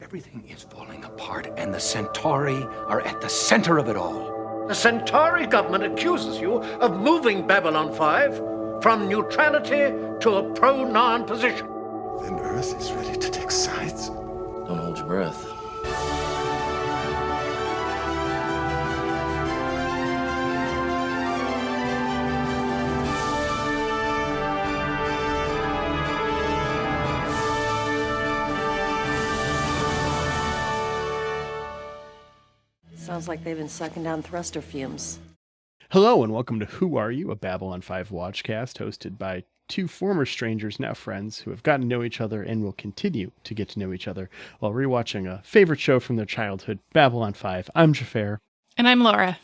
Everything is falling apart, and the Centauri are at the center of it all. The Centauri government accuses you of moving Babylon 5 from neutrality to a pro-Narn position. Then Earth is ready to take sides. Don't hold your breath. Sounds like they've been sucking down thruster fumes. Hello and welcome to Who Are You, a Babylon 5 watchcast hosted by two former strangers, now friends, who have gotten to know each other and will continue to get to know each other while rewatching a favorite show from their childhood, Babylon 5. I'm Xhafer. And I'm Laura.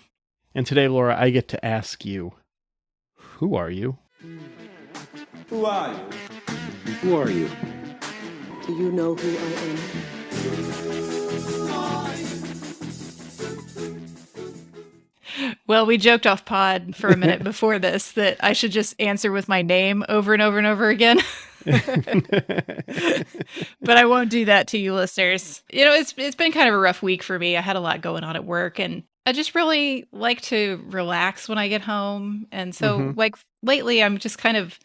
And today, Laura, I get to ask you, who are you? Who are you? Who are you? Do you know who I am? Well, we joked off pod for a minute before this that I should just answer with my name over and over and over again. But I won't do that to you listeners. You know, it's been kind of a rough week for me. I had a lot going on at work, and I just really like to relax when I get home. And so, like, lately I'm just kind of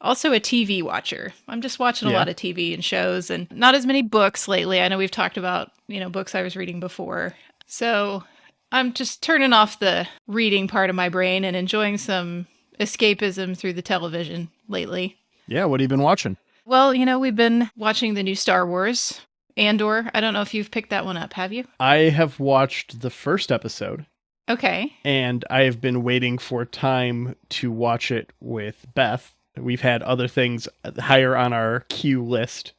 also a TV watcher. I'm just watching a lot of TV and shows, and not as many books lately. I know we've talked about, books I was reading before. So I'm just turning off the reading part of my brain and enjoying some escapism through the television lately. Yeah, what have you been watching? Well, we've been watching the new Star Wars, Andor. I don't know if you've picked that one up, have you? I have watched the first episode. Okay. And I have been waiting for time to watch it with Beth. We've had other things higher on our queue list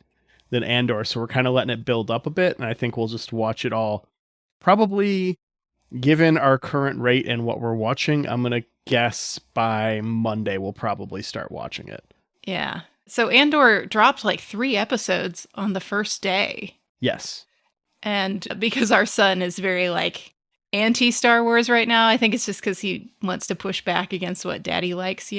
than Andor, so we're kind of letting it build up a bit, and I think we'll just watch it all. Probably, given our current rate and what we're watching, I'm going to guess by Monday we'll probably start watching it. Yeah. So Andor dropped like 3 episodes on the first day. Yes. And because our son is very anti-Star Wars right now, I think it's just because he wants to push back against what daddy likes,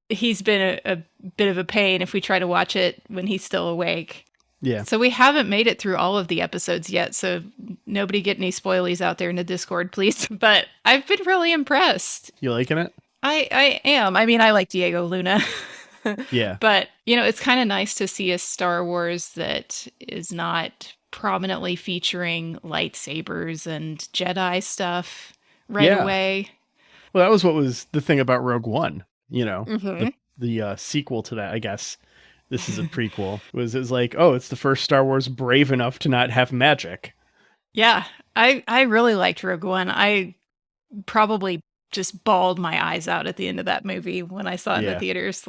He's been a bit of a pain if we try to watch it when he's still awake. Yeah. So we haven't made it through all of the episodes yet, so nobody get any spoilies out there in the Discord, please. But I've been really impressed. You liking it? I am. I mean, I like Diego Luna. Yeah. But, it's kind of nice to see a Star Wars that is not prominently featuring lightsabers and Jedi stuff right away. Well, that was what was the thing about Rogue One, the sequel to that, I guess. This is a prequel. It was like, oh, it's the first Star Wars brave enough to not have magic. Yeah, I really liked Rogue One. I probably just bawled my eyes out at the end of that movie when I saw it in the theaters.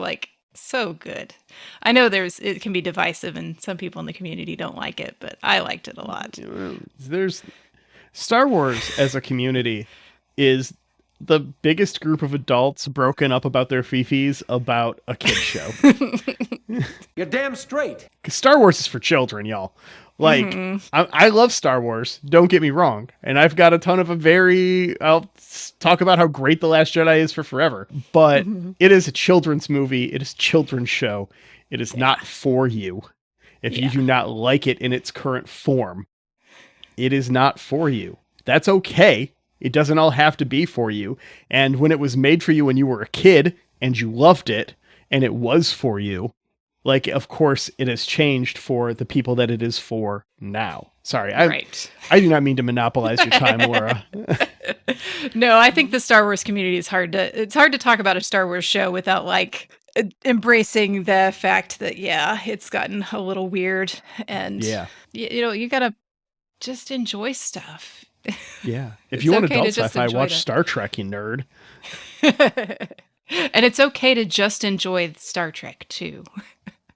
So good. I know it can be divisive and some people in the community don't like it, but I liked it a lot. There's Star Wars as a community is the biggest group of adults broken up about their fifis about a kid's show. You're damn straight. Star Wars is for children, y'all. I love Star Wars, don't get me wrong. And I've got a ton of I'll talk about how great The Last Jedi is for forever. But it is a children's movie. It is a children's show. It is not for you. If you do not like it in its current form, it is not for you. That's okay. It doesn't all have to be for you. And when it was made for you when you were a kid and you loved it and it was for you, of course, it has changed for the people that it is for now. Sorry, I do not mean to monopolize your time, Laura. No, I think the Star Wars community is it's hard to talk about a Star Wars show without embracing the fact that, it's gotten a little weird. And, you got to just enjoy stuff. Yeah. If you want adult sci-fi, watch Star Trek, you nerd. And it's okay to just enjoy Star Trek, too.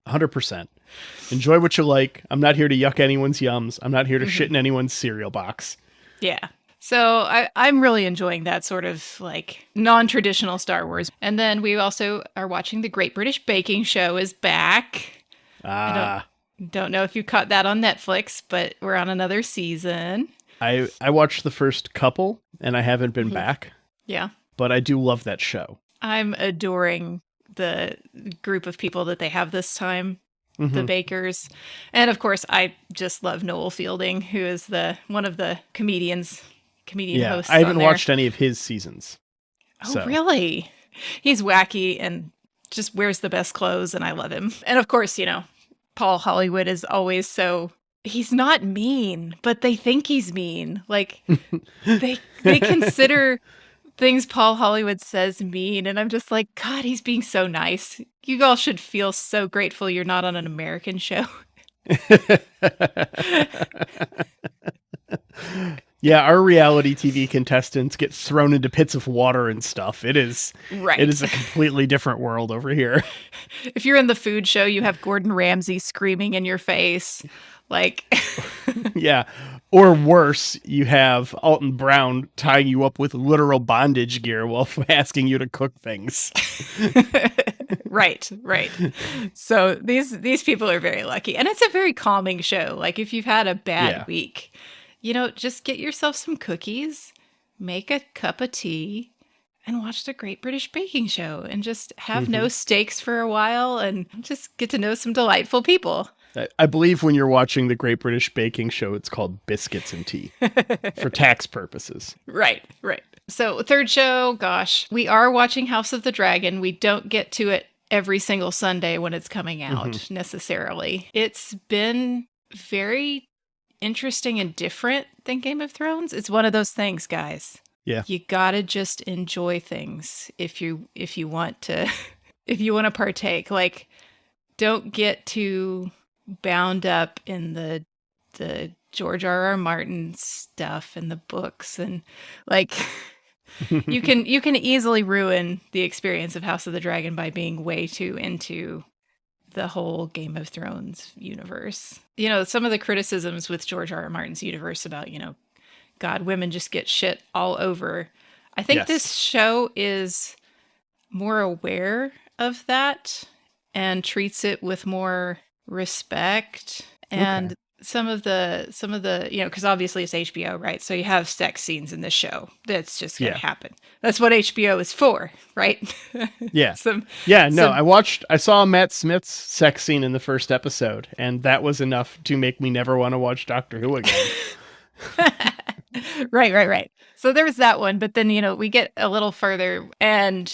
100%. Enjoy what you like. I'm not here to yuck anyone's yums. I'm not here to shit in anyone's cereal box. Yeah. So I'm really enjoying that sort of non-traditional Star Wars. And then we also are watching The Great British Baking Show is back. I don't know if you caught that on Netflix, but we're on another season. I watched the first couple and I haven't been back. Yeah. But I do love that show. I'm adoring the group of people that they have this time. the bakers. And of course, I just love Noel Fielding, who is one of the comedian hosts. I haven't on there. watched any of his seasons. Oh, really? He's wacky and just wears the best clothes, and I love him. And of course, Paul Hollywood is always he's not mean, but they think he's mean. Like, they consider things Paul Hollywood says mean, and I'm just like, God, he's being so nice. You all should feel so grateful you're not on an American show. Yeah, our reality TV contestants get thrown into pits of water and stuff. It is Right. It is a completely different world over here. If you're in the food show, you have Gordon Ramsay screaming in your face. Like, Yeah. Or worse, you have Alton Brown tying you up with literal bondage gear while asking you to cook things. right. So these people are very lucky. And it's a very calming show. Like, if you've had a bad week, just get yourself some cookies, make a cup of tea, and watch the Great British Baking Show, and just have no stakes for a while and just get to know some delightful people. I believe when you're watching the Great British Baking Show, it's called Biscuits and Tea for tax purposes. Right. So third show, gosh, we are watching House of the Dragon. We don't get to it every single Sunday when it's coming out necessarily. It's been very interesting and different than Game of Thrones. It's one of those things, guys. Yeah. You gotta just enjoy things if you want to partake. Like, don't get too bound up in the George R.R. Martin stuff and the books, and like you can easily ruin the experience of House of the Dragon by being way too into the whole Game of Thrones universe. Some of the criticisms with George R.R. Martin's universe about, God, women just get shit all over. I think this show is more aware of that and treats it with more respect. And some of the because obviously it's HBO, right? So you have sex scenes in this show. That's just going to happen. That's what HBO is for, right? Yeah. I saw Matt Smith's sex scene in the first episode, and that was enough to make me never want to watch Doctor Who again. Right. So there was that one, but then, we get a little further, and,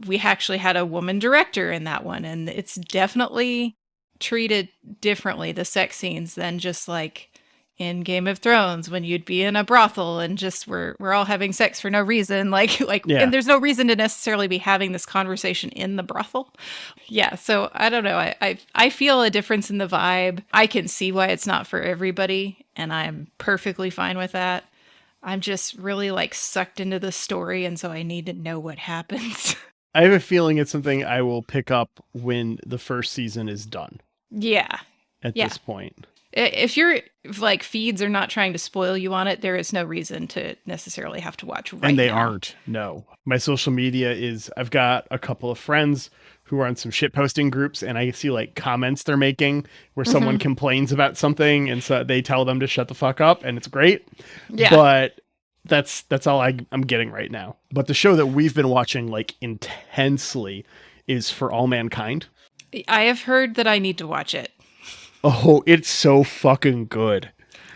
we actually had a woman director in that one, and it's definitely treated differently, the sex scenes, than just like in Game of Thrones when you'd be in a brothel and just we're all having sex for no reason, and there's no reason to necessarily be having this conversation in the brothel. Yeah, so I don't know. I feel a difference in the vibe. I can see why it's not for everybody, and I'm perfectly fine with that. I'm just really sucked into the story, and so I need to know what happens. I have a feeling it's something I will pick up when the first season is done. Yeah. At this point. If your feeds are not trying to spoil you on it, there is no reason to necessarily have to watch right now. And they aren't. No. My social media I've got a couple of friends who are on some shit posting groups, and I see comments they're making where someone complains about something, and so they tell them to shut the fuck up, and it's great. Yeah. But that's all I'm getting right now. But the show that we've been watching intensely is For All Mankind. I have heard that I need to watch it. Oh, it's so fucking good.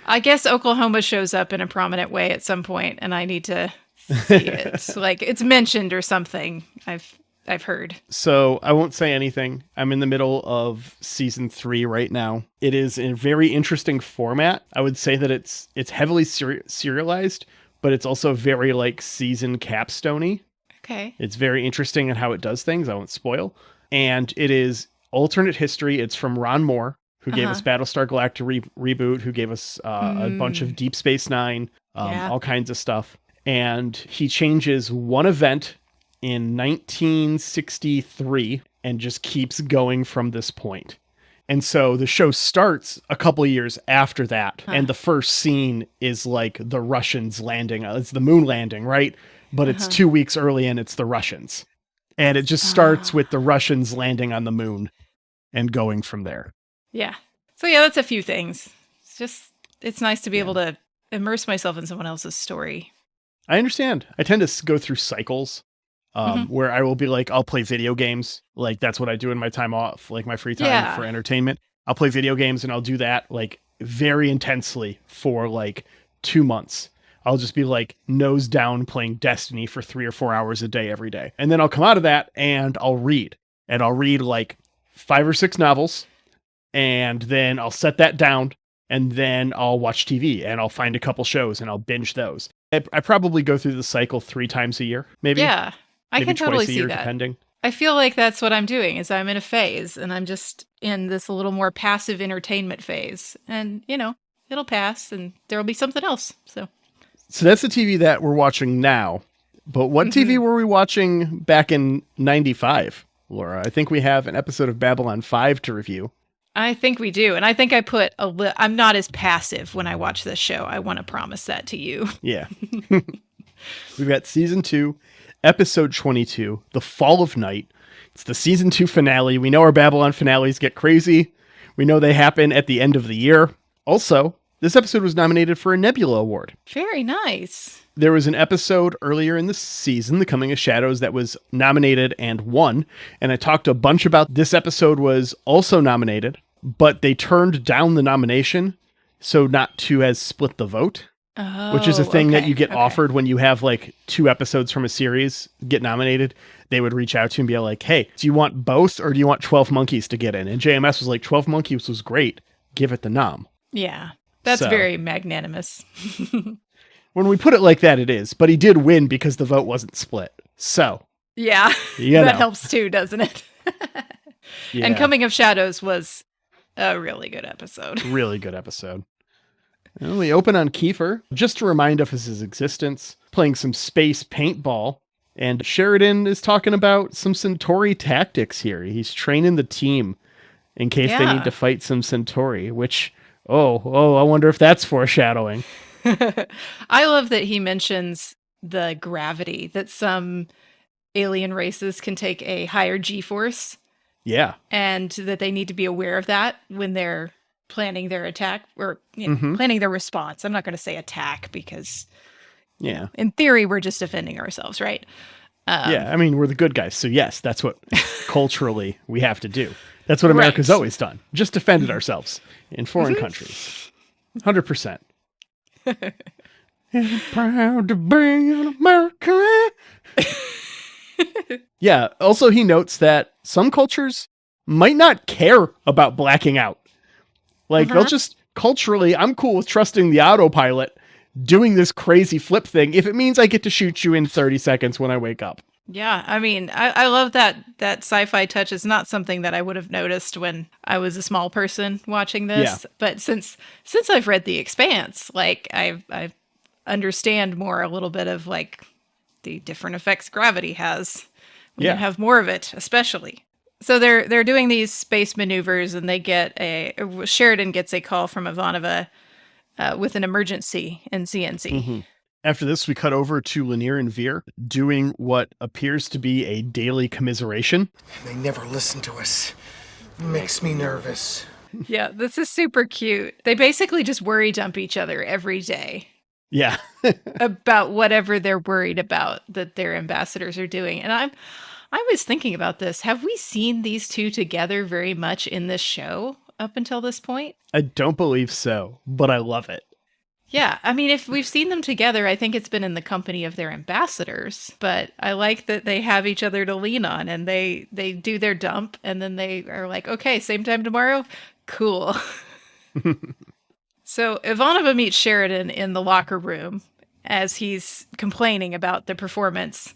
I guess Oklahoma shows up in a prominent way at some point, and I need to see it. It's mentioned or something. I've heard. So I won't say anything. I'm in the middle of season 3 right now. It is a very interesting format. I would say that it's heavily serialized, but it's also very season capstone-y. Okay. It's very interesting in how it does things. I won't spoil. And it is alternate history. It's from Ron Moore, who gave us Battlestar Galactica reboot, who gave us a bunch of Deep Space Nine, all kinds of stuff. And he changes one event in 1963 and just keeps going from this point. And so the show starts a couple of years after that. And the first scene is the Russians landing. It's the moon landing, right? But it's 2 weeks early and it's the Russians. And it just starts with the Russians landing on the moon and going from there. Yeah. So that's a few things. It's nice to be able to immerse myself in someone else's story. I understand. I tend to go through cycles. where I will be like, I'll play video games. Like that's what I do in my time off, like my free time for entertainment. I'll play video games and I'll do that like very intensely for like 2 months. I'll just be like nose down playing Destiny for 3 or 4 hours a day every day. And then I'll come out of that and I'll read. And I'll read like 5 or 6 novels. And then I'll set that down. And then I'll watch TV and I'll find a couple shows and I'll binge those. I probably go through the cycle 3 times a year, maybe. Yeah, I maybe can totally twice a see year, that. depending. I feel like that's what I'm doing is I'm in a phase and I'm just in this a little more passive entertainment phase. And, you know, it'll pass and there'll be something else. So that's the TV that we're watching now. But what TV were we watching back in 95, Laura? I think we have an episode of Babylon 5 to review. I think we do. And I think I put I'm not as passive when I watch this show. I want to promise that to you. Yeah. We've got season 2, episode 22, The Fall of Night. It's the season 2 finale. We know our Babylon finales get crazy. We know they happen at the end of the year. Also, this episode was nominated for a Nebula Award. Very nice. There was an episode earlier in the season, The Coming of Shadows, that was nominated and won. And I talked a bunch about this episode was also nominated, but they turned down the nomination so not to has split the vote. Oh, which is a thing that you get offered when you have like 2 episodes from a series get nominated. They would reach out to you and be like, hey, do you want both or do you want 12 Monkeys to get in? And JMS was like, 12 Monkeys was great. Give it the nom. Yeah, that's very magnanimous. When we put it like that, it is. But he did win because the vote wasn't split. So. Yeah, that helps too, doesn't it? Yeah. And Coming of Shadows was a really good episode. Really good episode. Well, we open on Xhafer, just to remind us of his existence, playing some space paintball. And Sheridan is talking about some Centauri tactics here. He's training the team in case they need to fight some Centauri, which, I wonder if that's foreshadowing. I love that he mentions the gravity, that some alien races can take a higher G-force. Yeah. And that they need to be aware of that when they're planning their attack or planning their response. I'm not going to say attack because in theory, we're just defending ourselves, right? I mean, we're the good guys. So yes, that's what culturally we have to do. That's what America's always done. Just defended ourselves in foreign countries. 100%. I'm proud to be an American. Yeah. Also, he notes that some cultures might not care about blacking out. Like, they'll just culturally, I'm cool with trusting the autopilot doing this crazy flip thing if it means I get to shoot you in 30 seconds when I wake up. Yeah, I mean, I love that sci-fi touch is not something that I would have noticed when I was a small person watching this. Yeah. But since I've read The Expanse, like I understand more a little bit of like the different effects gravity has when you have more of it, especially. So they're doing these space maneuvers, and they get Sheridan gets a call from Ivanova with an emergency in CNC. Mm-hmm. After this, we cut over to Lanier and Veer doing what appears to be a daily commiseration. They never listen to us. It makes me nervous. Yeah, this is super cute. They basically just worry dump each other every day. Yeah. About whatever they're worried about that their ambassadors are doing. And I was thinking about this. Have we seen these two together very much in this show up until this point? I don't believe so, but I love it. Yeah, I mean, if we've seen them together, I think it's been in the company of their ambassadors. But I like that they have each other to lean on, and they do their dump, and then they are like, okay, same time tomorrow? Cool. So Ivanova meets Sheridan in the locker room as he's complaining about the performance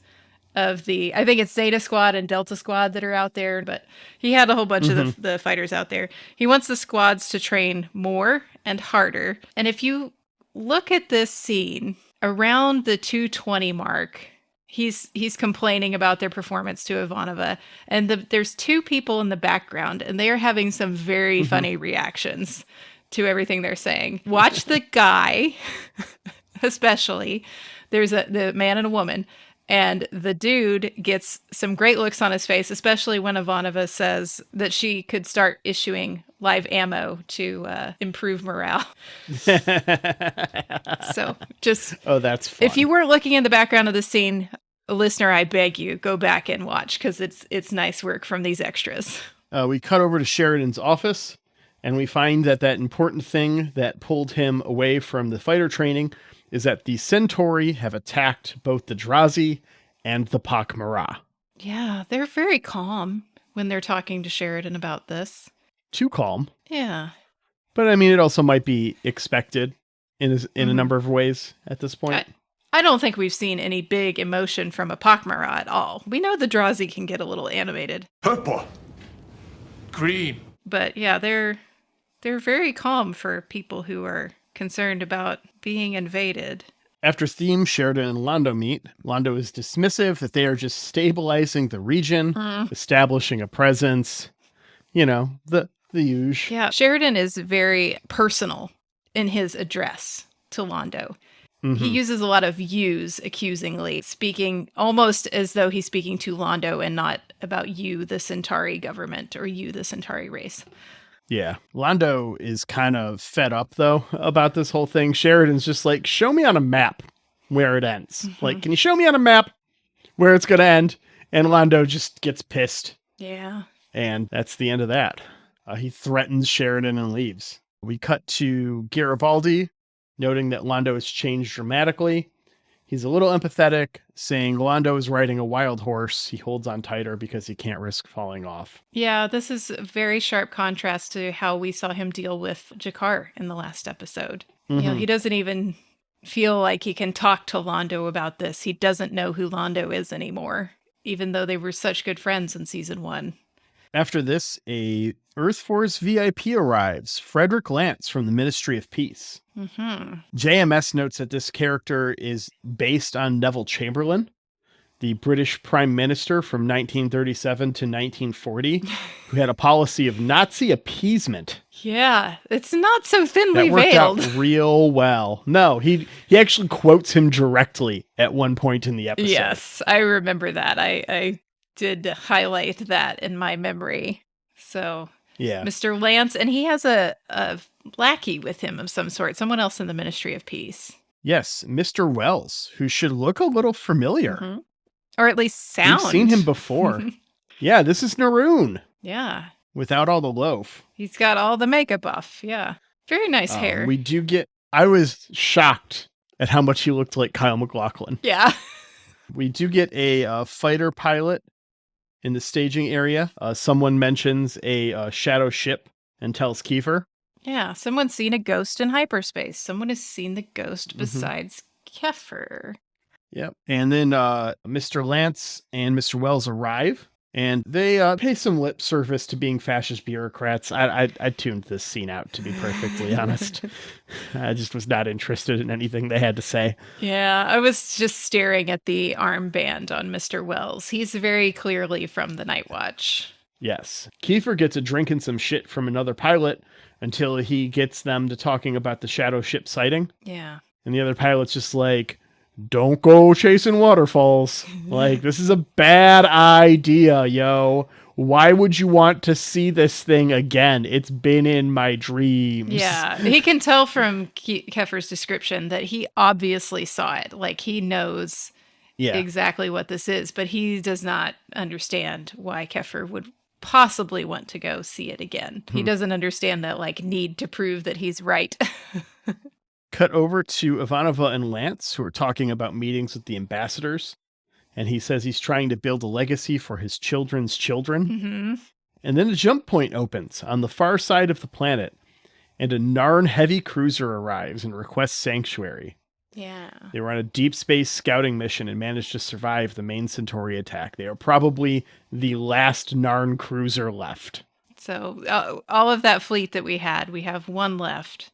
of I think it's Zeta Squad and Delta Squad that are out there, but he had a whole bunch of the fighters out there. He wants the squads to train more and harder. And if you look at this scene around the 220 mark, he's complaining about their performance to Ivanova, and there's 2 people in the background, and they are having some very funny reactions to everything they're saying. Watch the guy, especially. There's the man and a woman. And the dude gets some great looks on his face, especially when Ivanova says that she could start issuing live ammo to improve morale. So just... Oh, that's fun. If you weren't looking in the background of the scene, listener, I beg you, go back and watch because it's nice work from these extras. We cut over to Sheridan's office, and we find that important thing that pulled him away from the fighter training is that the Centauri have attacked both the Drazi and the Pak'mara. Yeah, they're very calm when they're talking to Sheridan about this. Too calm. Yeah. But I mean, it also might be expected in a number of ways at this point. I don't think we've seen any big emotion from a Pak'mara at all. We know the Drazi can get a little animated. Purple. Green. But yeah, they're very calm for people who are concerned about being invaded. After Theme, Sheridan, and Londo meet, Londo is dismissive that they are just stabilizing the region, establishing a presence, the usual. Yeah, Sheridan is very personal in his address to Londo. He uses a lot of yous accusingly, speaking almost as though he's speaking to Londo and not about you, the Centauri government, or you, the Centauri race. Yeah. Londo is kind of fed up, though, about this whole thing. Sheridan's just like, show me on a map where it ends. Like, can you show me on a map where it's going to end? And Londo just gets pissed. Yeah. And that's the end of that. He threatens Sheridan and leaves. We cut to Garibaldi, noting that Londo has changed dramatically. He's a little empathetic, saying Londo is riding a wild horse. He holds on tighter because he can't risk falling off. Yeah, this is a very sharp contrast to how we saw him deal with Jakar in the last episode. He doesn't even feel like he can talk to Londo about this. He doesn't know who Londo is anymore, even though they were such good friends in season 1. After this, a Earth Force VIP arrives, Frederick Lance from the Ministry of Peace. JMS notes that this character is based on Neville Chamberlain, the British Prime Minister from 1937 to 1940, who had a policy of Nazi appeasement. Yeah, it's not so thinly that worked veiled. out real well. No, he actually quotes him directly at one point in the episode. Yes, I remember that. I did highlight that in my memory. So, yeah, Mr. Lance, and he has a lackey with him of some sort, someone else in the Ministry of Peace. Yes, Mr. Wells, who should look a little familiar. Or at least sound. We've seen him before. Yeah, this is Naroon. Yeah. Without all the loaf. He's got all the makeup off. Yeah. Very nice hair. I was shocked at how much he looked like Kyle MacLachlan. Yeah. We do get a fighter pilot in the staging area. Someone mentions a shadow ship and tells Kiefer. Yeah, someone's seen a ghost in hyperspace. Someone has seen the ghost besides Xhafer. Yep. And then Mr. Lance and Mr. Wells arrive, and they pay some lip service to being fascist bureaucrats. I tuned this scene out, to be perfectly honest. I just was not interested in anything they had to say. Yeah, I was just staring at the armband on Mr. Wells. He's very clearly from the Night Watch. Yes. Kiefer gets a drink and some shit from another pilot until he gets them to talking about the shadow ship sighting. Yeah. And the other pilot's just like, don't go chasing waterfalls. Like, this is a bad idea, yo. Why would you want to see this thing again? It's been in my dreams. Yeah, he can tell from Keffer's description that he obviously saw it. Like, he knows exactly what this is, but he does not understand why Xhafer would possibly want to go see it again. He doesn't understand that, like, need to prove that he's right. Cut over to Ivanova and Lance, who are talking about meetings with the ambassadors. And he says he's trying to build a legacy for his children's children. And then a jump point opens on the far side of the planet, and a Narn heavy cruiser arrives and requests sanctuary. Yeah. They were on a deep space scouting mission and managed to survive the main Centauri attack. They are probably the last Narn cruiser left. So all of that fleet that we have one left.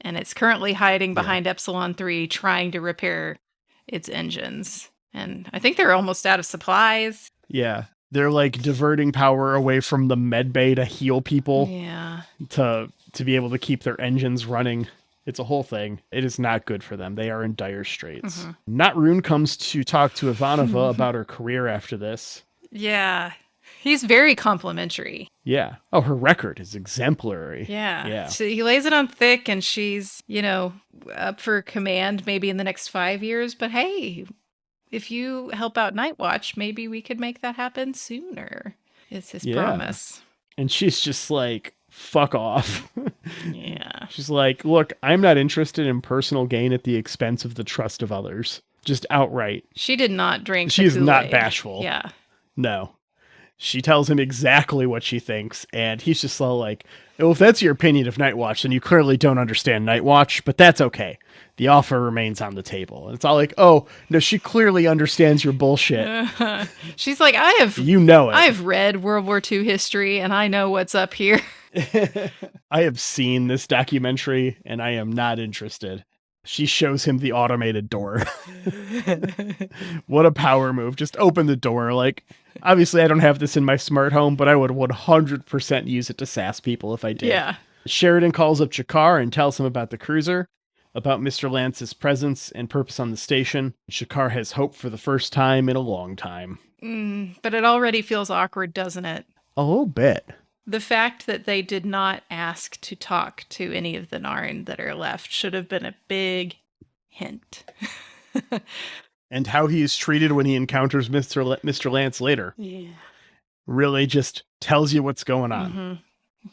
And it's currently hiding behind Epsilon 3, trying to repair its engines. And I think they're almost out of supplies. Yeah. They're like diverting power away from the med bay to heal people. Yeah. To be able to keep their engines running. It's a whole thing. It is not good for them. They are in dire straits. Narn comes to talk to Ivanova about her career after this. Yeah. He's very complimentary. Yeah. Oh, her record is exemplary. Yeah. So he lays it on thick, and she's, up for command maybe in the next 5 years. But hey, if you help out Night Watch, maybe we could make that happen sooner. Is his Yeah. promise. And she's just like, fuck off. Yeah. She's like, look, I'm not interested in personal gain at the expense of the trust of others. Just outright. She did not drink She the is not Kool-Aid. bashful. Yeah. No. She tells him exactly what she thinks, and he's just all like, well, if that's your opinion of Night Watch, then you clearly don't understand Night Watch, but that's okay. The offer remains on the table. And it's all like, oh, no, she clearly understands your bullshit. She's like, You know it. I've read World War II history, and I know what's up here. I have seen this documentary, and I am not interested. She shows him the automated door. What a power move. Just open the door. Like, obviously, I don't have this in my smart home, but I would 100% use it to sass people if I did. Yeah. Sheridan calls up Shakar and tells him about the cruiser, about Mr. Lance's presence and purpose on the station. Shakar has hope for the first time in a long time. But it already feels awkward, doesn't it? A little bit. The fact that they did not ask to talk to any of the Narn that are left should have been a big hint. And how he is treated when he encounters Mr. Lance later. Yeah. Really just tells you what's going on.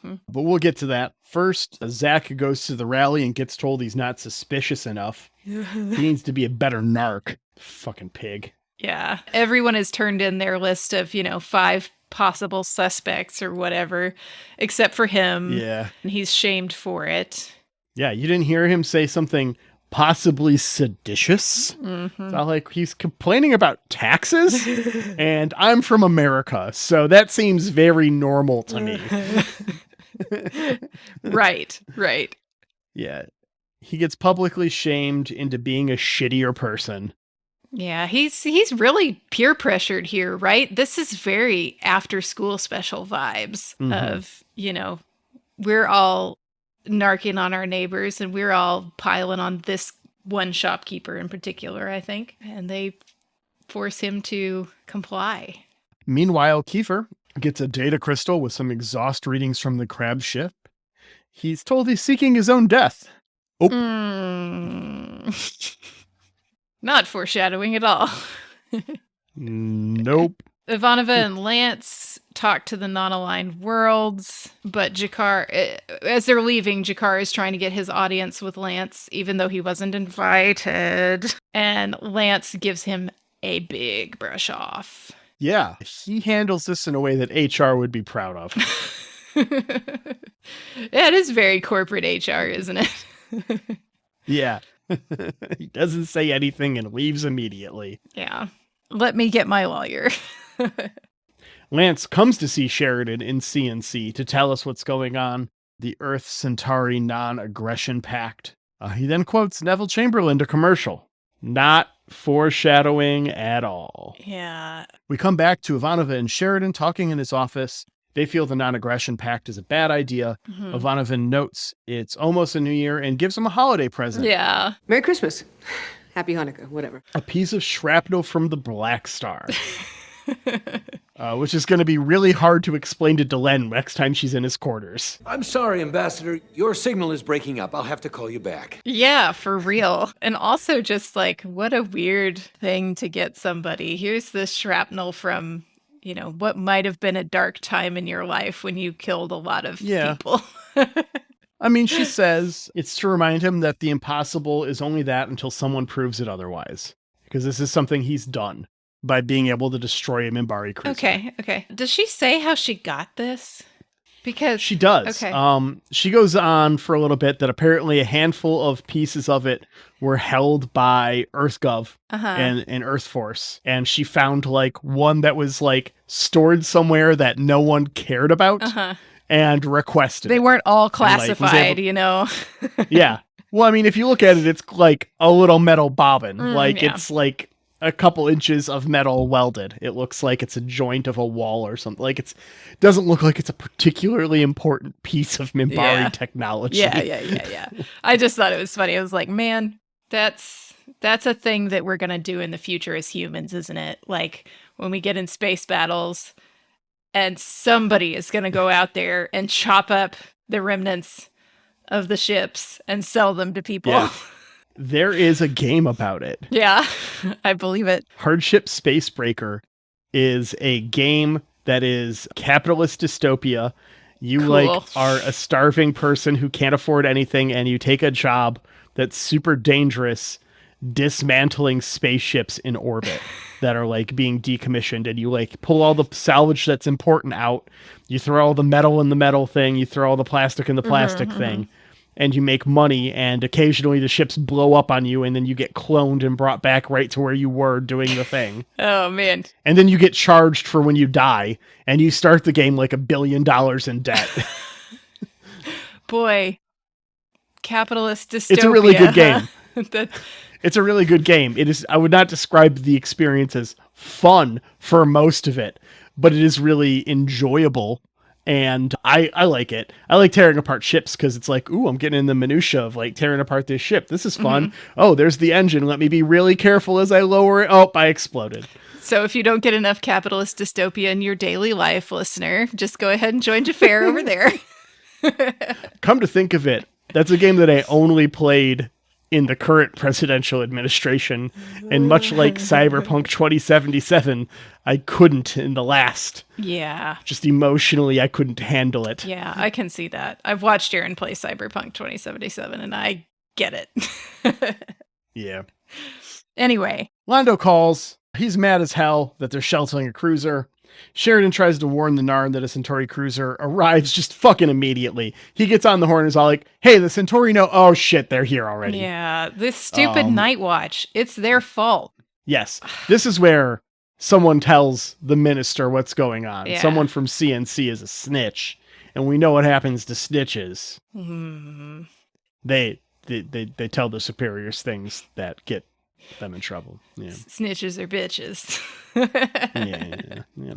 But we'll get to that. First, Zach goes to the rally and gets told he's not suspicious enough. He needs to be a better narc. Fucking pig. Yeah. Everyone has turned in their list of, 5 possible suspects or whatever, except for him. Yeah. And he's shamed for it. Yeah, you didn't hear him say something possibly seditious? It's not like he's complaining about taxes, and I'm from America, so that seems very normal to me. Right. Yeah. He gets publicly shamed into being a shittier person. Yeah, he's really peer pressured here, right? This is very after school special vibes of, we're all narking on our neighbors and we're all piling on this one shopkeeper in particular, I think. And they force him to comply. Meanwhile, Kiefer gets a data crystal with some exhaust readings from the crab ship. He's told he's seeking his own death. Not foreshadowing at all. Nope. Ivanova and Lance talk to the non-aligned worlds, but Jakar, as they're leaving, Jakar is trying to get his audience with Lance, even though he wasn't invited. And Lance gives him a big brush off. Yeah, he handles this in a way that HR would be proud of. Yeah, it is very corporate HR, isn't it? Yeah. He doesn't say anything and leaves immediately. Yeah. Let me get my lawyer. Lance comes to see Sheridan in CNC to tell us what's going on. The Earth-Centauri non-aggression pact. He then quotes Neville Chamberlain to commercial. Not foreshadowing at all. Yeah. We come back to Ivanova and Sheridan talking in his office. They feel the non-aggression pact is a bad idea. Ivanova notes it's almost a new year and gives him a holiday present. Yeah. Merry Christmas. Happy Hanukkah, whatever. A piece of shrapnel from the Black Star. Which is going to be really hard to explain to Delenn next time she's in his quarters. I'm sorry, Ambassador. Your signal is breaking up. I'll have to call you back. Yeah, for real. And also just like, what a weird thing to get somebody. Here's this shrapnel from, what might have been a dark time in your life when you killed a lot of people. I mean, she says it's to remind him that the impossible is only that until someone proves it otherwise. Because this is something he's done by being able to destroy a Minbari cruiser. Okay. Does she say how she got this? Because she does. Okay. She goes on for a little bit that apparently a handful of pieces of it were held by EarthGov and Earth Force. And she found like one that was like stored somewhere that no one cared about and requested. They weren't all classified, Yeah. Well, I mean, if you look at it, it's like a little metal bobbin. It's like a couple inches of metal welded. It looks like it's a joint of a wall or something. Like it doesn't look like it's a particularly important piece of Minbari technology. Yeah. I just thought it was funny. I was like, man, that's a thing that we're going to do in the future as humans, isn't it? Like when we get in space battles and somebody is going to go out there and chop up the remnants of the ships and sell them to people. There is a game about it. Yeah, I believe it. Hardship Spacebreaker is a game that is capitalist dystopia. You Cool. are a starving person who can't afford anything, and you take a job that's super dangerous, dismantling spaceships in orbit that are being decommissioned, and you pull all the salvage that's important out. You throw all the metal in the metal thing, you throw all the plastic in the plastic thing, and you make money, and occasionally the ships blow up on you, and then you get cloned and brought back right to where you were doing the thing. Oh, man. And then you get charged for when you die, and you start the game $1 billion in debt. Boy. Capitalist dystopia. It's a really good game. That- It's a really good game. It is. I would not describe the experience as fun for most of it, but it is really enjoyable. And I like it. I like tearing apart ships because it's ooh, I'm getting in the minutia of tearing apart this ship. This is fun. Oh, there's the engine. Let me be really careful as I lower it. Oh, I exploded. So if you don't get enough capitalist dystopia in your daily life, listener, just go ahead and join Xhafer over there. Come to think of it, that's a game that I only played in the current presidential administration. And much like Cyberpunk 2077, I couldn't in the last. Yeah. Just emotionally, I couldn't handle it. Yeah, I can see that. I've watched Aaron play Cyberpunk 2077, and I get it. Yeah. Anyway. Londo calls. He's mad as hell that they're sheltering a cruiser. Sheridan tries to warn the Narn that a Centauri cruiser arrives just fucking immediately. He gets on the horn and is all hey, the Centauri know. Oh shit, they're here already. Yeah, this stupid Night Watch. It's their fault. Yes. This is where someone tells the minister what's going on. Yeah. Someone from CNC is a snitch. And we know what happens to snitches. Mm-hmm. They tell the superiors things that get them in trouble. Yeah. Snitches are bitches. Yeah.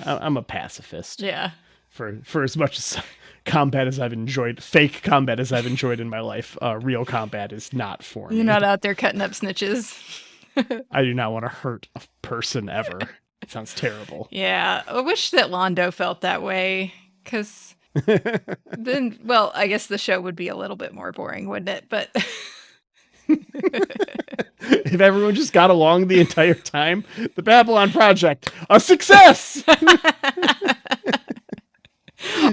I'm a pacifist. Yeah. For as much as combat as I've enjoyed, fake combat as I've enjoyed in my life, real combat is not for me. You're not out there cutting up snitches. I do not want to hurt a person ever. It sounds terrible. Yeah, I wish that Londo felt that way, because then, well, I guess the show would be a little bit more boring, wouldn't it? But if everyone just got along the entire time, the Babylon Project, a success!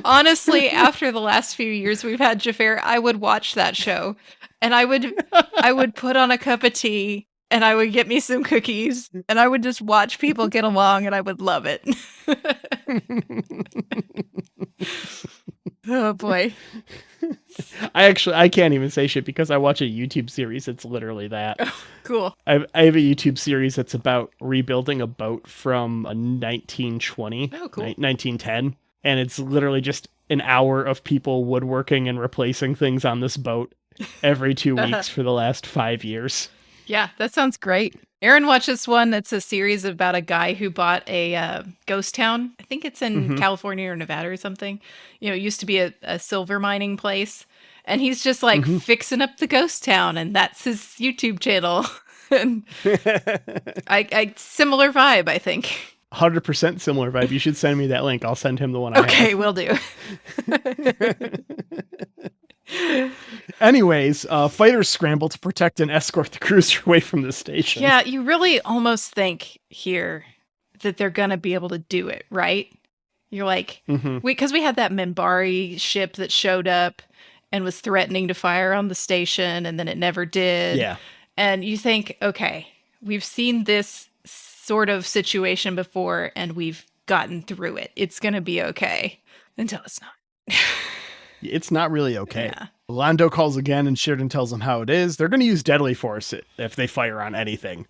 Honestly, after the last few years we've had Xhafer, I would watch that show, and I would put on a cup of tea, and I would get me some cookies, and I would just watch people get along, and I would love it. Oh boy. I can't even say shit because I watch a YouTube series. It's literally that. Oh, cool. I have a YouTube series that's about rebuilding a boat from 1920, Oh, cool. 1910. And it's literally just an hour of people woodworking and replacing things on this boat every 2 weeks for the last 5 years. Yeah, that sounds great. Aaron watched this one that's a series about a guy who bought a ghost town. I think it's in California or Nevada or something. You know, it used to be a silver mining place. And he's just fixing up the ghost town, and that's his YouTube channel. And I similar vibe, I think. 100% similar vibe. You should send me that link. I'll send him the one I have. Okay, will do. Anyways, fighters scramble to protect and escort the cruiser away from the station. Yeah, you really almost think here that they're going to be able to do it, right? You're like, because we had that Minbari ship that showed up and was threatening to fire on the station, and then it never did. Yeah. And you think, okay, we've seen this sort of situation before, and we've gotten through it. It's going to be okay. Until it's not. It's not really okay. Yeah. Londo calls again, and Sheridan tells him how it is. They're going to use deadly force if they fire on anything.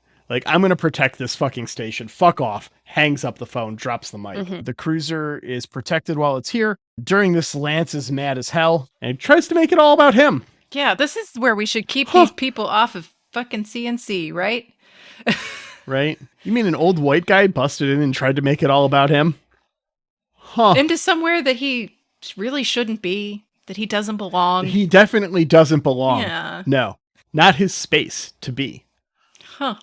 I'm going to protect this fucking station. Fuck off. Hangs up the phone, drops the mic. The cruiser is protected while it's here. During this, Lance is mad as hell and tries to make it all about him. Yeah, this is where we should keep these people off of fucking CNC, right? Right? You mean an old white guy busted in and tried to make it all about him? Huh. Into somewhere that he really shouldn't be, that he doesn't belong. He definitely doesn't belong. Yeah. No, not his space to be. Huh.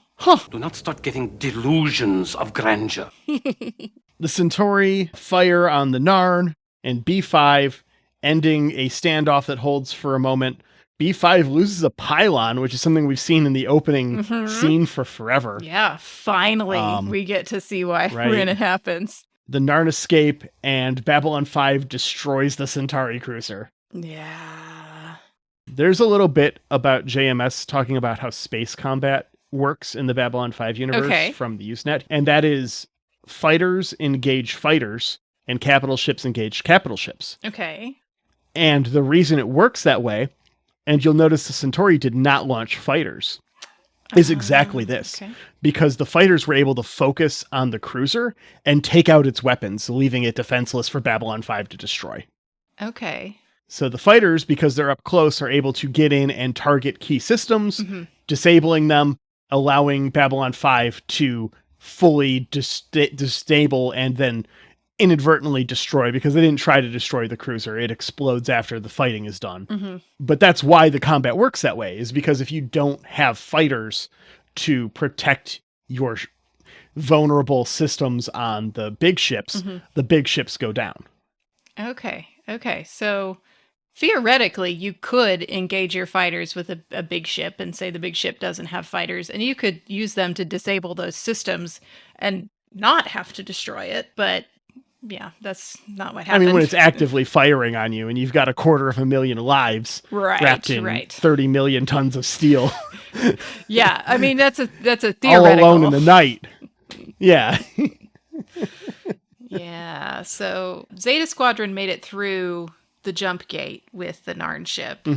Do not start getting delusions of grandeur. The Centauri fire on the Narn and B5, ending a standoff that holds for a moment. B5 loses a pylon, which is something we've seen in the opening scene for forever. Yeah, finally we get to see why when it happens. The Narn escape, and Babylon 5 destroys the Centauri cruiser. Yeah. There's a little bit about JMS talking about how space combat works in the Babylon 5 universe from the Usenet, and that is fighters engage fighters, and capital ships engage capital ships. Okay. And the reason it works that way, and you'll notice the Centauri did not launch fighters, is exactly this. Okay. Because the fighters were able to focus on the cruiser and take out its weapons, leaving it defenseless for Babylon 5 to destroy. Okay. So the fighters, because they're up close, are able to get in and target key systems, disabling them, allowing Babylon 5 to fully disable and then inadvertently destroy, because they didn't try to destroy the cruiser. It explodes after the fighting is done. But that's why the combat works that way, is because if you don't have fighters to protect your vulnerable systems on the big ships, the big ships go down. Okay. So theoretically, you could engage your fighters with a big ship and say the big ship doesn't have fighters, and you could use them to disable those systems and not have to destroy it. But yeah, that's not what happened. I mean, when it's actively firing on you and you've got 250,000 lives wrapped in 30 million tons of steel. Yeah, I mean, that's a theoretical. All alone in the night. Yeah. Yeah, so Zeta Squadron made it through the jump gate with the Narn ship.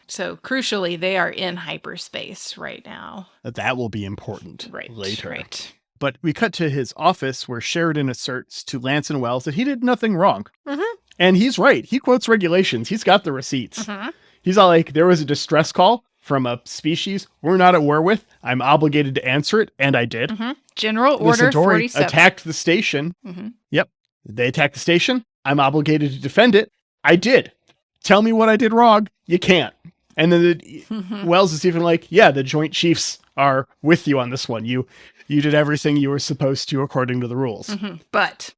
So crucially, they are in hyperspace right now. That will be important later. Right. But we cut to his office where Sheridan asserts to Lance and Wells that he did nothing wrong. And he's right. He quotes regulations. He's got the receipts. He's all like, there was a distress call from a species we're not at war with. I'm obligated to answer it, and I did. General The Order Centauri 47. attacked the station. Yep. They attacked the station. I'm obligated to defend it. I did. Tell me what I did wrong. You can't. And then Wells is even like, yeah, the Joint Chiefs are with you on this one. You did everything you were supposed to according to the rules. But